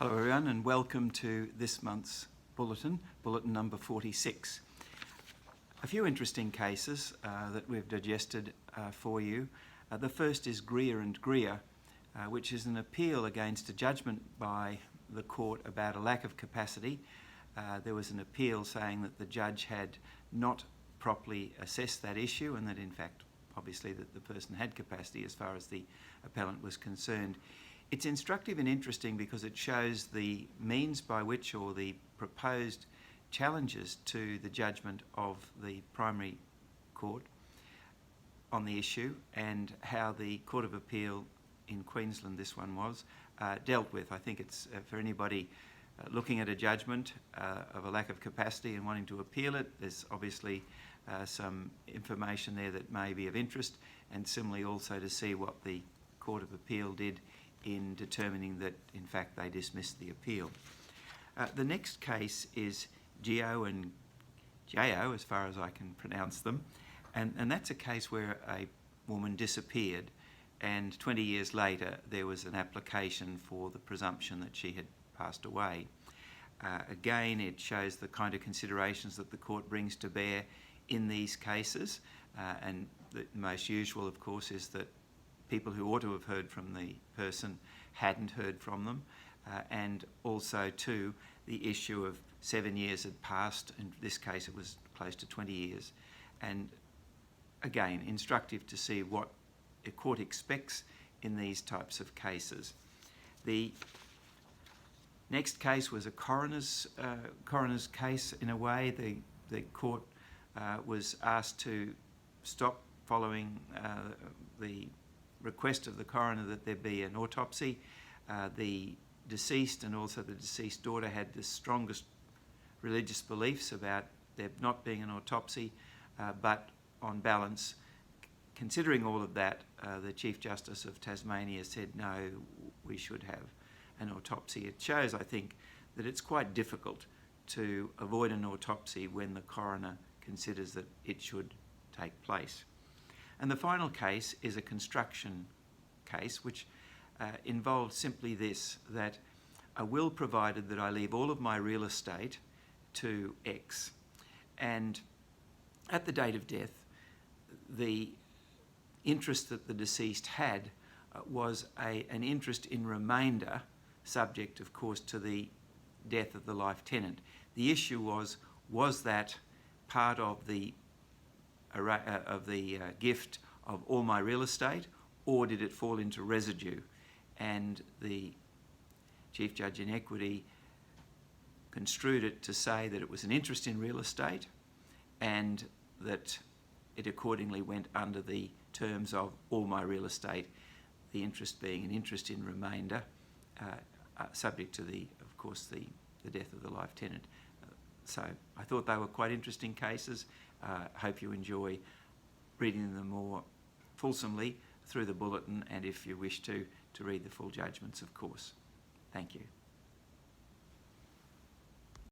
Hello everyone and welcome to this month's Bulletin, Bulletin number 46. A few interesting cases that we've digested for you. The first is Greer and Greer, which is an appeal against a judgment by the court about a lack of capacity. There was an appeal saying that the judge had not properly assessed that issue and that in fact obviously that the person had capacity as far as the appellant was concerned. It's instructive and interesting because it shows the means by which, or the proposed challenges to the judgment of the primary court on the issue and how the Court of Appeal in Queensland, this one was, dealt with. I think it's for anybody looking at a judgment of a lack of capacity and wanting to appeal it, there's obviously some information there that may be of interest, and similarly also to see what the Court of Appeal did in determining that in fact they dismissed the appeal. The next case is Gio and Jo, as far as I can pronounce them, and that's a case where a woman disappeared and 20 years later there was an application for the presumption that she had passed away. Again, it shows the kind of considerations that the court brings to bear in these cases, and the most usual of course is that people who ought to have heard from the person hadn't heard from them, and also too the issue of 7 years had passed. In this case it was close to 20 years, and again instructive to see what a court expects in these types of cases. The next case was a coroner's case. In a way, the court was asked to stop following the request of the coroner that there be an autopsy. The deceased and also the deceased daughter had the strongest religious beliefs about there not being an autopsy, but on balance, considering all of that, the Chief Justice of Tasmania said no, we should have an autopsy. It shows, I think, that it's quite difficult to avoid an autopsy when the coroner considers that it should take place. And the final case is a construction case which involved simply this, that a will provided that I leave all of my real estate to X, and at the date of death the interest that the deceased had was an interest in remainder, subject of course to the death of the life tenant. The issue was that part of the gift of all my real estate, or did it fall into residue? And the Chief Judge in Equity construed it to say that it was an interest in real estate and that it accordingly went under the terms of all my real estate, the interest being an interest in remainder, subject to of course the death of the life tenant. So I thought they were quite interesting cases. Hope you enjoy reading them more fulsomely through the bulletin, and if you wish to read the full judgments, of course. Thank you.